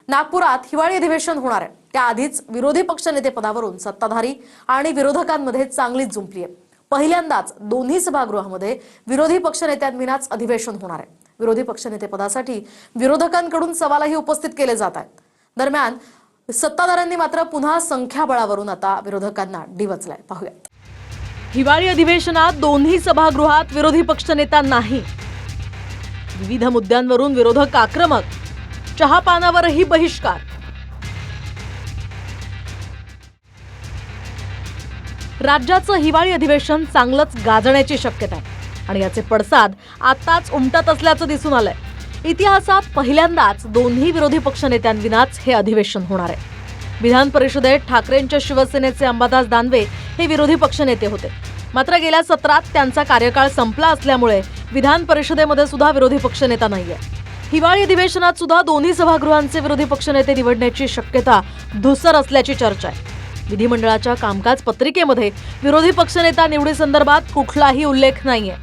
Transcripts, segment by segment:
नागपुरात हिवाळी अधिवेशन होणार आहे। त्याआधीच विरोधी पक्षनेते पदावरून सत्ताधारी आणि विरोधकांमध्ये चांगलीच जुंपली आहे। पहिल्यांदाच दोन्ही सभागृहामध्ये विरोधी पक्षनेत्यांविनाच अधिवेशन होणार आहे। विरोधी पक्षनेते पदासाठी विरोधकांकडून सवालही उपस्थित केले जात आहेत। दरम्यान सत्ताधाऱ्यांनी मात्र पुन्हा संख्याबळावरून आता विरोधकांना डिवचलंय। पाहूयात। हिवाळी अधिवेशनात दोन्ही सभागृहात विरोधी पक्षनेता नाही। विविध मुद्द्यांवरून विरोधक आक्रमक, चहापानावरही बहिष्कार। राज्याचं हिवाळी अधिवेशन चांगलंच गाजण्याची शक्यता आहे आणि याचे पडसाद आताच उमटत असल्याचं दिसून आलंय। इतिहासात पहिल्यांदाच दोन्ही विरोधी पक्षनेत्यांविनाच हे अधिवेशन होणार आहे। विधान परिषदेत ठाकरेंच्या शिवसेनेचे अंबादास दानवे हे विरोधी पक्षनेते होते, मात्र गेल्या सत्रात त्यांचा कार्यकाळ संपला असल्यामुळे विधान परिषदेमध्ये सुद्धा विरोधी पक्षनेता नाहीये। हिवाळी अधिवेशनात सुद्धा दोन्ही सभागृहांचे विरोधी पक्षनेते निवडण्याची शक्यता धुसर असल्याची चर्चा आहे। विधिमंडळाच्या कामकाज पत्रिकेमध्ये विरोधी पक्षनेता निवडीसंदर्भात कुठलाही उल्लेख नाहीये।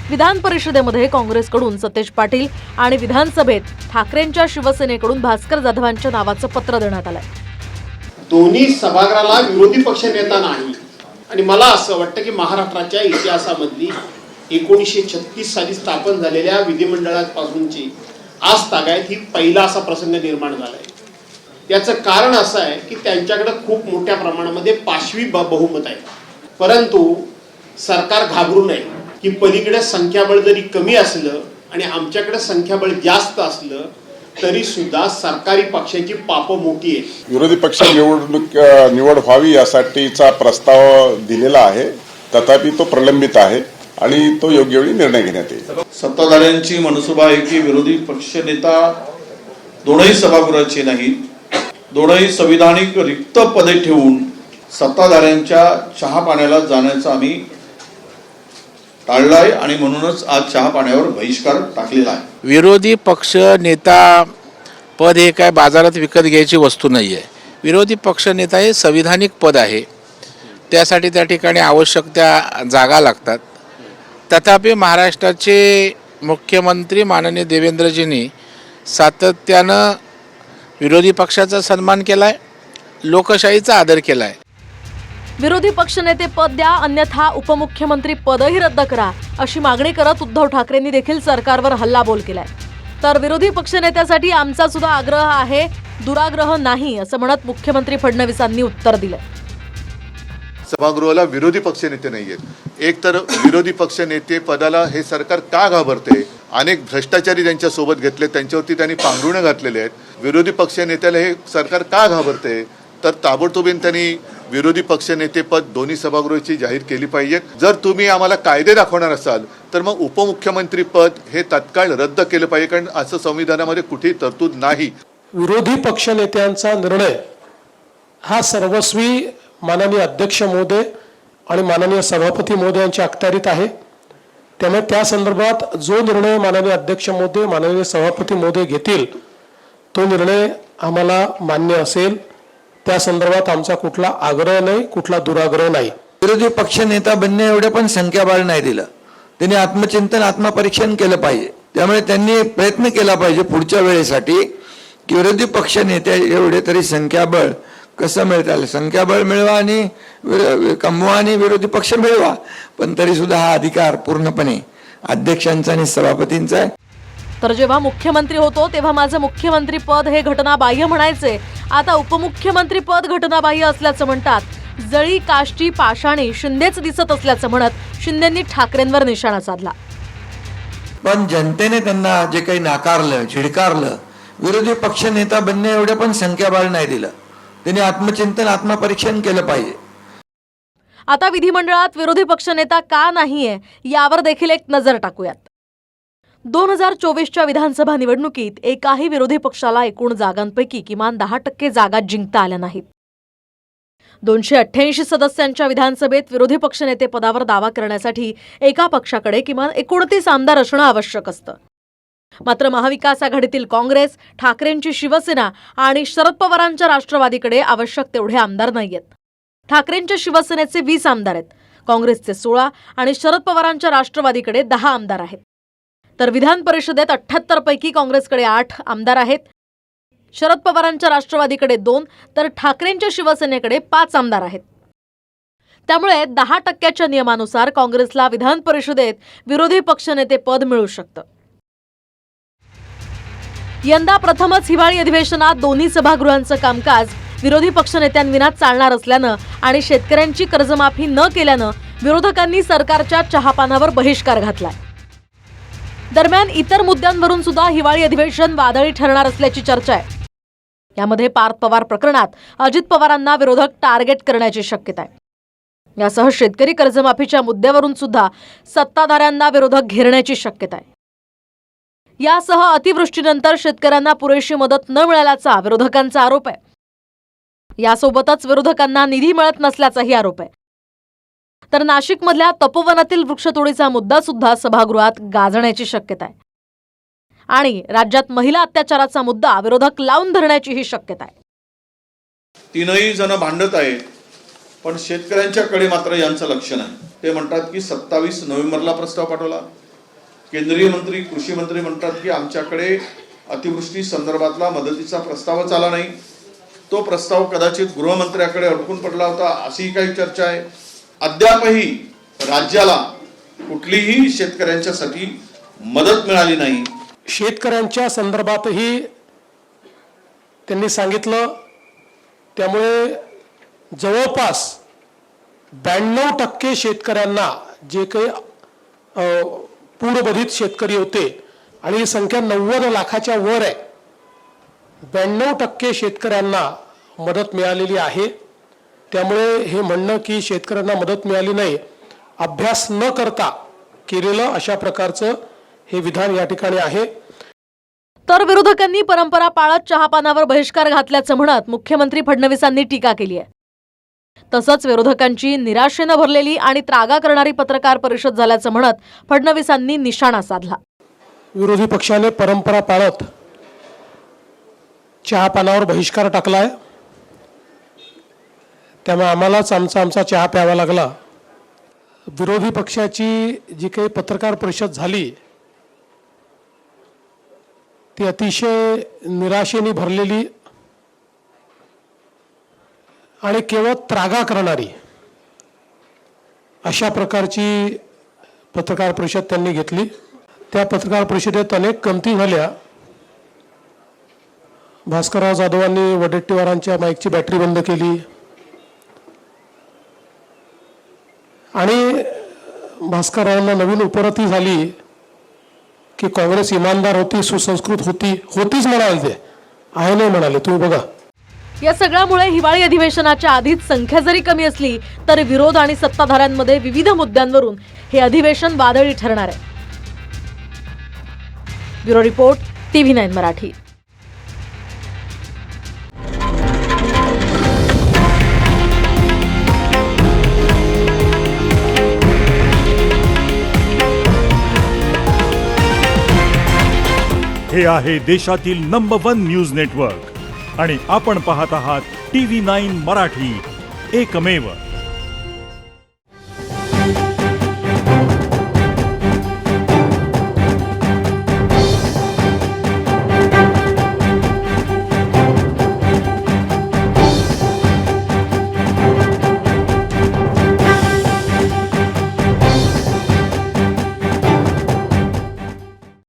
विधान परिषदेमध्ये काँग्रेसकडून सतेज पाटील आणि विधानसभेत ठाकरेंच्या शिवसेनेकडून भास्कर जाधवांच्या नावाचं पत्र देण्यात आलंय। दोन्ही सभागृहाला विरोधी पक्षनेता नाही आणि मला असं वाटतं की महाराष्ट्राच्या इतिहासामधली 1936 साली स्थापन झालेल्या विधिमंडळापासूनची आज तागायत ही पहिला असा प्रसंग निर्माण झालाय। याचं कारण असं आहे की त्यांच्याकडे खूप मोठ्या प्रमाणामध्ये पाशवी बहुमत आहे, परंतु सरकार घाबरू नये की पलीकडे संख्याबळ जरी कमी असलं आणि आमच्याकडे संख्याबळ जास्त असलं तरी सुद्धा सरकारी पक्षाची पाप मोठी आहे। विरोधी पक्ष निवड व्हावी यासाठीचा प्रस्ताव दिलेला आहे, तथापि तो प्रलंबित आहे आणि तो योग्य वेळी निर्णय घेण्यात येईल। सत्ताधाऱ्यांची मनसुबा आहे की विरोधी पक्षनेता दोनही सभागृहाचे नाही, दोनही संविधानिक रिक्त पदे ठेवून सत्ताधाऱ्यांच्या चहा पाण्याला जाण्याचं आम्ही टाळलाय आणि म्हणूनच आज चहा पाण्यावर बहिष्कार टाकलेला आहे। विरोधी पक्ष नेता पद हे काय बाजारात विकत घ्यायची वस्तू नाही आहे। विरोधी पक्ष नेता हे संविधानिक पद आहे, त्यासाठी त्या ठिकाणी आवश्यक त्या जागा लागतात। तथापि महाराष्ट्राचे मुख्यमंत्री माननीय देवेंद्रजींनी सातत्यानं विरोधी पक्षाचा सन्मान केलाय, लोकशाहीचा आदर केलाय। विरोधी पक्षनेते पद द्या, अन्यथा उपमुख्यमंत्री पदही रद्द करा अशी मागणी करत उद्धव ठाकरेंनी देखील सरकारवर हल्लाबोल केलाय। तर विरोधी पक्षनेत्यासाठी आमचा सुद्धा आग्रह आहे, दुराग्रह नाही असं म्हणत मुख्यमंत्री फडणवीसांनी उत्तर दिलंय। सभागृहाला विरोधी पक्षनेते नाहीयेत। एक तर विरोधी पक्षनेते पदाला हे सरकार का घाबरते? अनेक भ्रष्टाचारी त्यांच्या सोबत घेतले, त्यांच्यावरती त्यांनी पांघरुणे घातलेले आहेत। विरोधी पक्षनेत्याला हे सरकार का घाबरते? तर ताबडतोबीने त्यांनी विरोधी पक्षनेते पद दोन्ही सभागृहाची जाहीर केली पाहिजेत। जर तुम्ही आम्हाला कायदे दाखवणार असाल तर मग उपमुख्यमंत्री पद हे तत्काळ रद्द केलं पाहिजे, कारण असं संविधानामध्ये कुठेही तरतूद नाही। विरोधी पक्षनेत्यांचा निर्णय हा सर्वस्वी माननीय अध्यक्ष महोदय आणि माननीय सभापती महोदयांच्या अखत्यारीत आहे। त्यामुळे त्या संदर्भात जो निर्णय माननीय अध्यक्ष महोदय माननीय सभापती महोदय घेतील तो निर्णय आम्हाला मान्य असेल। त्या संदर्भात आमचा कुठला आग्रह नाही, कुठला दुराग्रह नाही। विरोधी पक्षनेता बनणे एवढे पण संख्याबळ नाही दिलं, त्यांनी आत्मचिंतन आत्मपरीक्षण केलं पाहिजे। त्यामुळे त्यांनी प्रयत्न केला पाहिजे पुढच्या वेळेसाठी की विरोधी पक्षनेते एवढे तरी संख्याबळ कसं मिळतं, संख्याबळ मिळवा आणि कमवा आणि विरोधी पक्ष मिळवा, पण तरी सुद्धा हा अधिकार पूर्णपणे अध्यक्षांचा आणि सभापतींचा आहे। तर जेव्हा मुख्यमंत्री होतो तेव्हा माझं मुख्यमंत्री पद हे घटनाबाह्य म्हणायचे, आता उपमुख्यमंत्री पद घटनाबाह्य असल्याचं म्हणतात। जळी काष्टी पाषाणी शिंदेच दिसत असल्याचं म्हणत शिंदेंनी ठाकरेंवर निशाणा साधला। पण जनतेने त्यांना जे काही नाकारलं, झिडकारलं, विरोधी पक्षनेता बनणे एवढे पण संख्याबळ नाही दिलं, त्यांनी आत्मचिंतन आत्मपरीक्षण केलं पाहिजे। आता विधिमंडळात विरोधी पक्षनेता का नाहीये यावर देखील एक नजर टाकूयात। 2024च्या विधानसभा निवडणुकीत एकाही विरोधी पक्षाला एकूण जागांपैकी किमान 10% जागा जिंकता आल्या नाहीत। 288 सदस्यांच्या विधानसभेत विरोधी पक्षनेते पदावर दावा करण्यासाठी एका पक्षाकडे किमान 29 आमदार असणं आवश्यक असतं। मात्र महाविकास आघाडीतील काँग्रेस, ठाकरेंची शिवसेना आणि शरद पवारांच्या राष्ट्रवादीकडे आवश्यक तेवढे आमदार नाहीयेत। ठाकरेंच्या शिवसेनेचे 20 आमदार आहेत, काँग्रेसचे 16 आणि शरद पवारांच्या राष्ट्रवादीकडे 10 आमदार आहेत। तर विधान परिषदेत 78 पैकी काँग्रेसकडे 8 आमदार आहेत। शरद पवारांच्या राष्ट्रवादीकडे 2 तर ठाकरेंच्या शिवसेनेकडे 5 आमदार आहेत. त्यामुळे 10% नियमानुसार काँग्रेसला विधान परिषदेत विरोधी पक्षनेते पद मिळू शकतं. यंदा प्रथमच हिवाळी अधिवेशनात दोन्ही सभागृहांचं कामकाज विरोधी पक्षनेत्यांविना चालणार असल्यानं आणि शेतकऱ्यांची कर्जमाफी न केल्यानं विरोधकांनी सरकारच्या चहापानावर बहिष्कार घातलाय. दरम्यान इतर मुद्द्यांवरून सुद्धा हिवाळी अधिवेशन वादळी ठरणार असल्याची चर्चा आहे. यामध्ये पार्थ पवार प्रकरणात अजित पवारांना विरोधक टार्गेट करण्याची शक्यता आहे. यासह शेतकरी कर्जमाफीच्या मुद्द्यावरून सुद्धा सत्ताधाऱ्यांना विरोधक घेरण्याची शक्यता आहे. यासह अतिवृष्टीनंतर शेतकऱ्यांना पुरेशी मदत न मिळाल्याचा विरोधकांचा आरोप आहे. यासोबतच विरोधकांना निधी मिळत नसल्याचाही आरोप आहे. तर नाशिकमधल्या तपोवनातील वृक्षतोडीचा मुद्दा सुद्धा सभागृहात गाजण्याची शक्यता आहे. आणि राज्यात महिला अत्याचाराचा मुद्दा विरोधक लावून धरण्याचीही शक्यता आहे. तीनही जण भांडत आहेत, पण शेतकऱ्यांच्याकडे मात्र यांचं लक्ष नाही. ते म्हणतात की 27 नोव्हेंबरला प्रस्ताव पाठवला. केंद्रीय मंत्री कृषी मंत्री म्हणतात की आमच्याकडे अतिवृष्टी संदर्भातला मदतीचा प्रस्तावच आला नाही. तो प्रस्ताव कदाचित गृहमंत्र्याकडे अडकून पडला होता, अशीही काही चर्चा आहे. अद्यापही राज्याला कुठलीही शेतकऱ्यांच्यासाठी मदत मिळाली नाही. शेतकऱ्यांच्या संदर्भातही त्यांनी सांगितलं. त्यामुळे जवळपास 92% शेतकऱ्यांना, जे काही पूरबाधित शेतकरी होते आणि ही संख्या 90 लाखाच्या वर आहे, 92% शेतकऱ्यांना मदत मिळालेली आहे. त्यामुळे हे म्हणणं की शेतकऱ्यांना मदत मिळाली नाही, अभ्यास न करता केलेलं अशा प्रकारचं हे विधान या ठिकाणी आहे. तर विरोधकांनी परंपरा पाळत चहापानावर बहिष्कार घातल्याचं म्हणत मुख्यमंत्री फडणवीसांनी टीका केली आहे. तसंच विरोधकांची निराशेनं भरलेली आणि त्रागा करणारी पत्रकार परिषद झाल्याचं म्हणत फडणवीसांनी निशाणा साधला. विरोधी पक्षाने परंपरा पाळत चहापानावर बहिष्कार टाकलाय. त्यामुळे आम्हालाच आमचा चहा प्यावा लागला. विरोधी पक्षाची जी काही पत्रकार परिषद झाली ती अतिशय निराशेने भरलेली आणि केवळ त्रागा करणारी अशा प्रकारची पत्रकार परिषद त्यांनी घेतली. त्या पत्रकार परिषदेत अनेक गमती झाल्या. भास्करराव जाधवांनी वडेट्टीवारांच्या माईकची बॅटरी बंद केली आणि भास्कररावांना नवीन उपरती झाली की काँग्रेस इमानदार होती, सुसंस्कृत होतीच म्हणाले. ते आहे नाही म्हणाले. तुम्ही बघा. या सगळ्यामुळे हिवाळी अधिवेशनाच्या आधीच संख्या जरी कमी असली तरी विरोध आणि सत्ताधाऱ्यांमध्ये विविध मुद्द्यांवरून हे अधिवेशन वादळी ठरणार आहे. Bureau report, TV9 Marathi. हे आहे देशातील नंबर 1 न्यूज नेटवर्क आणि आपण पाहत आहात TV9 मराठी, एकमेव.